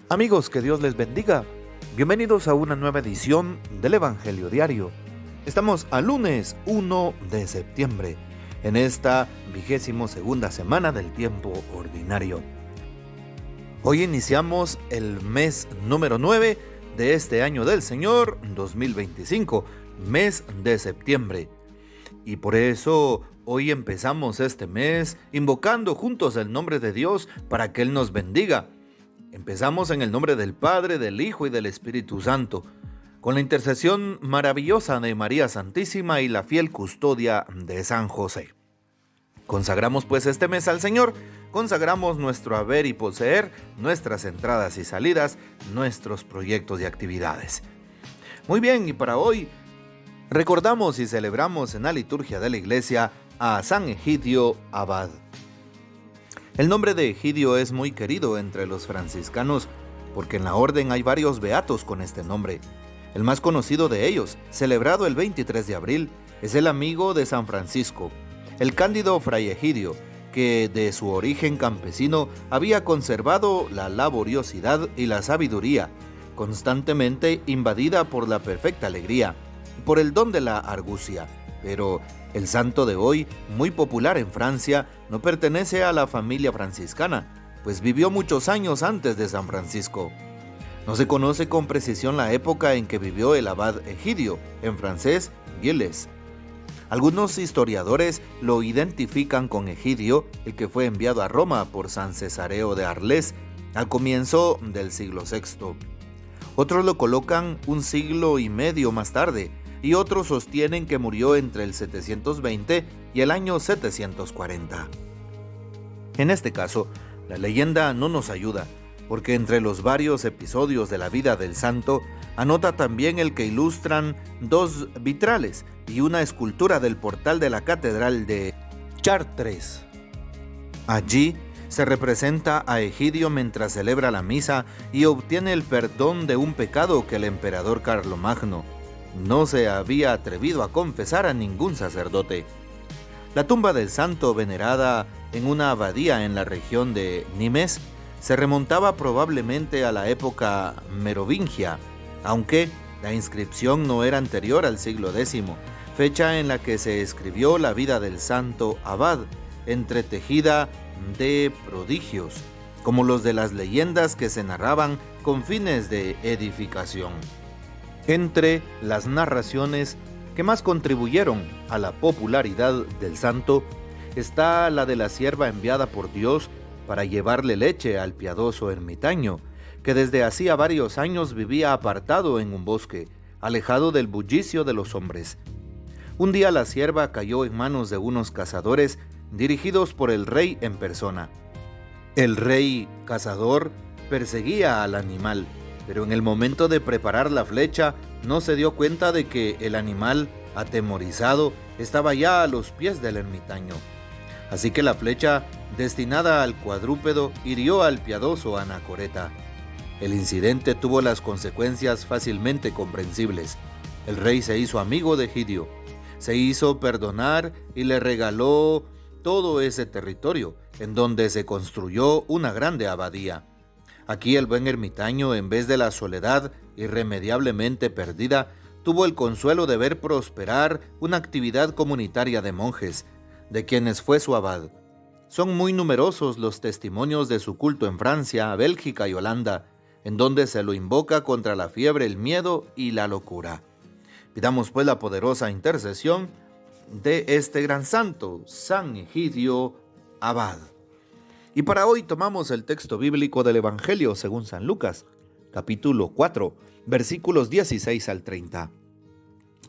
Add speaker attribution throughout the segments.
Speaker 1: Amigos, que Dios les bendiga. Bienvenidos a una nueva edición del Evangelio Diario. Estamos a lunes 1 de septiembre, en esta 22ª semana del tiempo ordinario. Hoy iniciamos el mes número 9 de este año del Señor 2025, mes de septiembre. Y por eso hoy empezamos este mes invocando juntos el nombre de Dios para que Él nos bendiga. Empezamos en el nombre del Padre, del Hijo y del Espíritu Santo, con la intercesión maravillosa de María Santísima y la fiel custodia de San José. Consagramos pues este mes al Señor, consagramos nuestro haber y poseer, nuestras entradas y salidas, nuestros proyectos y actividades. Muy bien, y para hoy recordamos y celebramos en la liturgia de la Iglesia a San Egidio Abad. El nombre de Egidio es muy querido entre los franciscanos porque en la orden hay varios beatos con este nombre. El más conocido de ellos, celebrado el 23 de abril, es el amigo de San Francisco, el cándido Fray Egidio, que de su origen campesino había conservado la laboriosidad y la sabiduría, constantemente invadida por la perfecta alegría, por el don de la argucia. Pero el santo de hoy, muy popular en Francia, no pertenece a la familia franciscana, pues vivió muchos años antes de San Francisco. No se conoce con precisión la época en que vivió el abad Egidio, en francés, Gilles. Algunos historiadores lo identifican con Egidio, el que fue enviado a Roma por San Cesareo de Arles al comienzo del siglo VI. Otros lo colocan un siglo y medio más tarde, y otros sostienen que murió entre el 720 y el año 740. En este caso, la leyenda no nos ayuda, porque entre los varios episodios de la vida del santo, anota también el que ilustran dos vitrales y una escultura del portal de la catedral de Chartres. Allí se representa a Egidio mientras celebra la misa y obtiene el perdón de un pecado que el emperador Carlomagno no se había atrevido a confesar a ningún sacerdote. La tumba del santo, venerada en una abadía en la región de Nimes, se remontaba probablemente a la época merovingia, aunque la inscripción no era anterior al siglo X, fecha en la que se escribió la vida del santo abad, entretejida de prodigios, como los de las leyendas que se narraban con fines de edificación. Entre las narraciones que más contribuyeron a la popularidad del santo está la de la sierva enviada por Dios para llevarle leche al piadoso ermitaño, que desde hacía varios años vivía apartado en un bosque, alejado del bullicio de los hombres. Un día la sierva cayó en manos de unos cazadores dirigidos por el rey en persona. El rey cazador perseguía al animal, pero en el momento de preparar la flecha no se dio cuenta de que el animal, atemorizado, estaba ya a los pies del ermitaño. Así que la flecha, destinada al cuadrúpedo, hirió al piadoso anacoreta. El incidente tuvo las consecuencias fácilmente comprensibles. El rey se hizo amigo de Egidio, se hizo perdonar y le regaló todo ese territorio, en donde se construyó una grande abadía. Aquí el buen ermitaño, en vez de la soledad irremediablemente perdida, tuvo el consuelo de ver prosperar una actividad comunitaria de monjes, de quienes fue su abad. Son muy numerosos los testimonios de su culto en Francia, Bélgica y Holanda, en donde se lo invoca contra la fiebre, el miedo y la locura. Pidamos pues la poderosa intercesión de este gran santo, San Egidio Abad. Y para hoy tomamos el texto bíblico del Evangelio según San Lucas, capítulo 4, versículos 16 al 30.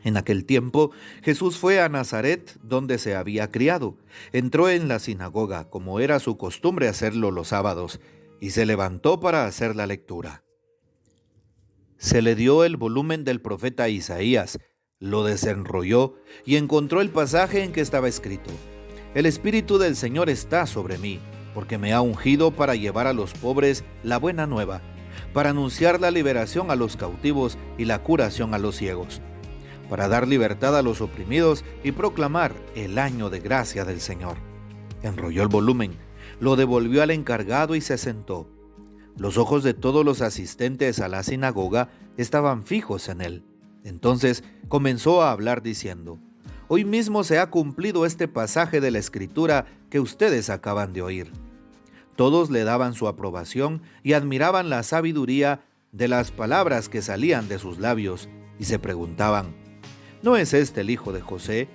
Speaker 1: En aquel tiempo, Jesús fue a Nazaret, donde se había criado. Entró en la sinagoga, como era su costumbre hacerlo los sábados, y se levantó para hacer la lectura. Se le dio el volumen del profeta Isaías, lo desenrolló y encontró el pasaje en que estaba escrito: El Espíritu del Señor está sobre mí, porque me ha ungido para llevar a los pobres la buena nueva, para anunciar la liberación a los cautivos y la curación a los ciegos, para dar libertad a los oprimidos y proclamar el año de gracia del Señor. Enrolló el volumen, lo devolvió al encargado y se sentó. Los ojos de todos los asistentes a la sinagoga estaban fijos en él. Entonces comenzó a hablar diciendo: «Hoy mismo se ha cumplido este pasaje de la Escritura que ustedes acaban de oír». Todos le daban su aprobación y admiraban la sabiduría de las palabras que salían de sus labios y se preguntaban: ¿no es este el hijo de José?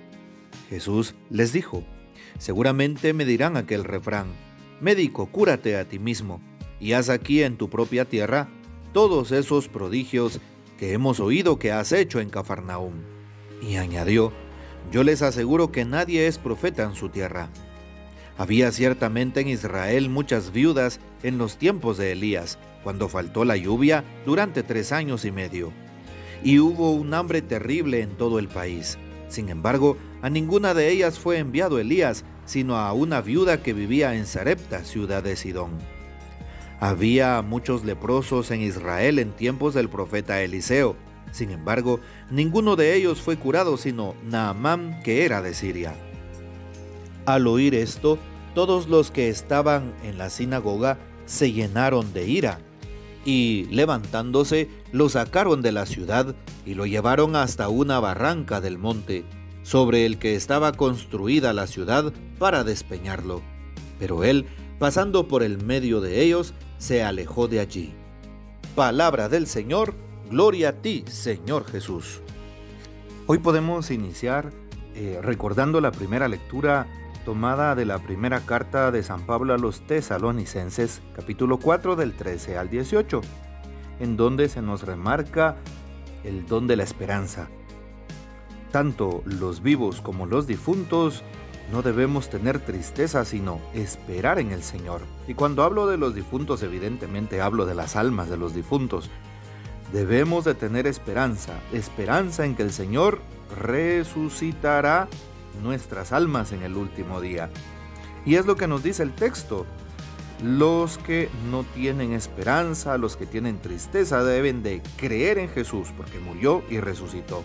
Speaker 1: Jesús les dijo: «Seguramente me dirán aquel refrán: médico, cúrate a ti mismo, y haz aquí en tu propia tierra todos esos prodigios que hemos oído que has hecho en Cafarnaúm». Y añadió: «Yo les aseguro que nadie es profeta en su tierra». Había ciertamente en Israel muchas viudas en los tiempos de Elías, cuando faltó la lluvia durante 3 años y medio. Y hubo un hambre terrible en todo el país. Sin embargo, a ninguna de ellas fue enviado Elías, sino a una viuda que vivía en Sarepta, ciudad de Sidón. Había muchos leprosos en Israel en tiempos del profeta Eliseo. Sin embargo, ninguno de ellos fue curado, sino Naamán, que era de Siria. Al oír esto, todos los que estaban en la sinagoga se llenaron de ira, y levantándose, lo sacaron de la ciudad y lo llevaron hasta una barranca del monte, sobre el que estaba construida la ciudad, para despeñarlo. Pero él, pasando por el medio de ellos, se alejó de allí. Palabra del Señor, gloria a ti, Señor Jesús. Hoy podemos iniciar recordando la primera lectura tomada de la primera carta de San Pablo a los Tesalonicenses, capítulo 4 del 13 al 18, en donde se nos remarca el don de la esperanza. Tanto los vivos como los difuntos no debemos tener tristeza, sino esperar en el Señor. Y cuando hablo de los difuntos, evidentemente hablo de las almas de los difuntos. Debemos de tener esperanza en que el Señor resucitará nuestras almas en el último día. Y es lo que nos dice el texto. Los que no tienen esperanza, los que tienen tristeza, deben de creer en Jesús, porque murió y resucitó.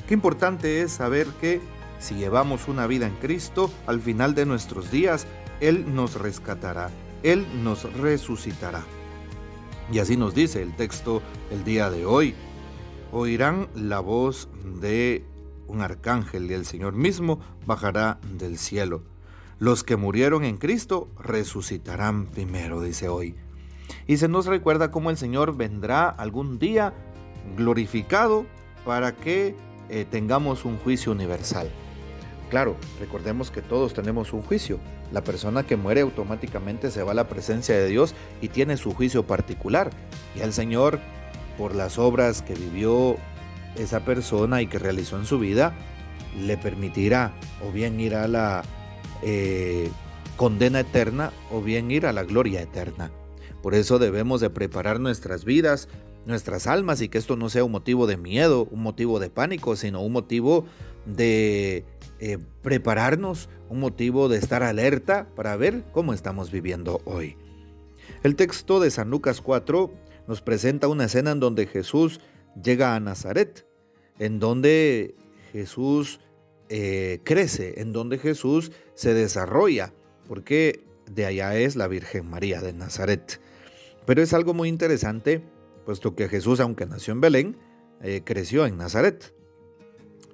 Speaker 1: Qué importante es saber que si llevamos una vida en Cristo, al final de nuestros días, Él nos rescatará, Él nos resucitará. Y así nos dice el texto el día de hoy: oirán la voz de un arcángel y el Señor mismo bajará del cielo. Los que murieron en Cristo resucitarán primero, dice hoy. Y se nos recuerda cómo el Señor vendrá algún día glorificado para que tengamos un juicio universal. Claro, recordemos que todos tenemos un juicio. La persona que muere automáticamente se va a la presencia de Dios y tiene su juicio particular. Y el Señor, por las obras que vivió esa persona y que realizó en su vida, le permitirá o bien ir a la condena eterna o bien ir a la gloria eterna. Por eso debemos de preparar nuestras vidas, nuestras almas, y que esto no sea un motivo de miedo, un motivo de pánico, sino un motivo de prepararnos, un motivo de estar alerta para ver cómo estamos viviendo hoy. El texto de San Lucas 4 nos presenta una escena en donde Jesús llega a Nazaret, en donde Jesús crece, en donde Jesús se desarrolla, porque de allá es la Virgen María de Nazaret. Pero es algo muy interesante, puesto que Jesús, aunque nació en Belén, creció en Nazaret.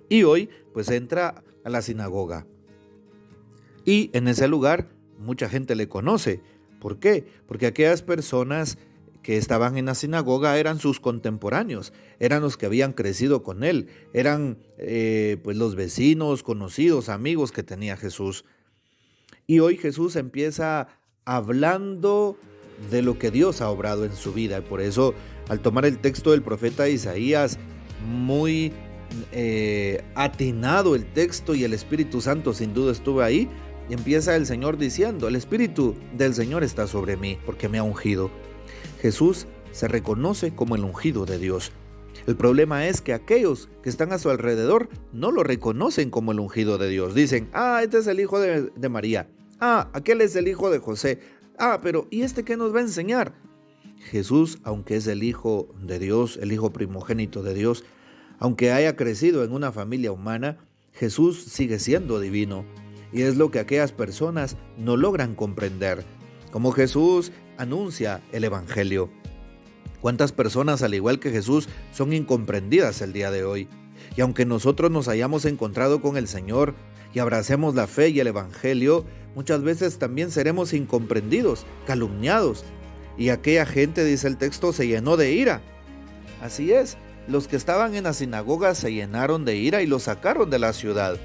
Speaker 1: Y hoy pues entra a la sinagoga. Y en ese lugar mucha gente le conoce. ¿Por qué? Porque aquellas personas que estaban en la sinagoga eran sus contemporáneos, eran los que habían crecido con él, eran pues los vecinos, conocidos, amigos que tenía Jesús. Y hoy Jesús empieza hablando de lo que Dios ha obrado en su vida. Y por eso, al tomar el texto del profeta Isaías, muy atinado el texto, y el Espíritu Santo sin duda estuvo ahí, y empieza el Señor diciendo: el Espíritu del Señor está sobre mí, porque me ha ungido. Jesús se reconoce como el ungido de Dios. El problema es que aquellos que están a su alrededor no lo reconocen como el ungido de Dios. Dicen: este es el hijo de María. Aquel es el hijo de José. Pero ¿y este qué nos va a enseñar? Jesús, aunque es el Hijo de Dios, el Hijo primogénito de Dios, aunque haya crecido en una familia humana, Jesús sigue siendo divino. Y es lo que aquellas personas no logran comprender. Como Jesús anuncia el Evangelio. ¿Cuántas personas, al igual que Jesús, son incomprendidas el día de hoy? Y aunque nosotros nos hayamos encontrado con el Señor y abracemos la fe y el Evangelio, muchas veces también seremos incomprendidos, calumniados. Y aquella gente, dice el texto, se llenó de ira. Así es, los que estaban en la sinagoga se llenaron de ira y los sacaron de la ciudad.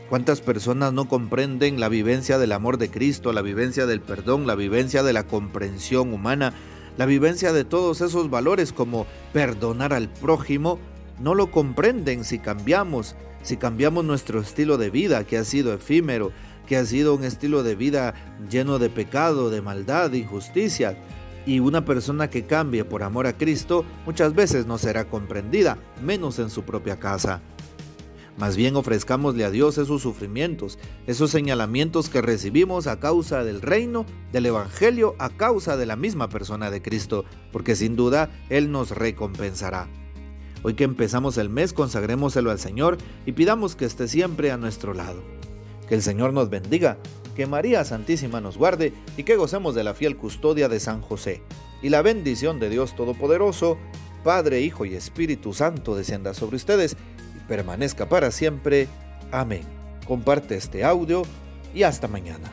Speaker 1: ¿Cuántas personas no comprenden la vivencia del amor de Cristo, la vivencia del perdón, la vivencia de la comprensión humana, la vivencia de todos esos valores como perdonar al prójimo? No lo comprenden si cambiamos nuestro estilo de vida, que ha sido efímero, que ha sido un estilo de vida lleno de pecado, de maldad, de injusticia. Y una persona que cambie por amor a Cristo muchas veces no será comprendida, menos en su propia casa. Más bien ofrezcámosle a Dios esos sufrimientos, esos señalamientos que recibimos a causa del reino, del Evangelio, a causa de la misma persona de Cristo, porque sin duda Él nos recompensará. Hoy que empezamos el mes, consagrémoselo al Señor y pidamos que esté siempre a nuestro lado. Que el Señor nos bendiga, que María Santísima nos guarde y que gocemos de la fiel custodia de San José. Y la bendición de Dios Todopoderoso, Padre, Hijo y Espíritu Santo, descienda sobre ustedes y permanezca para siempre. Amén. Comparte este audio y hasta mañana.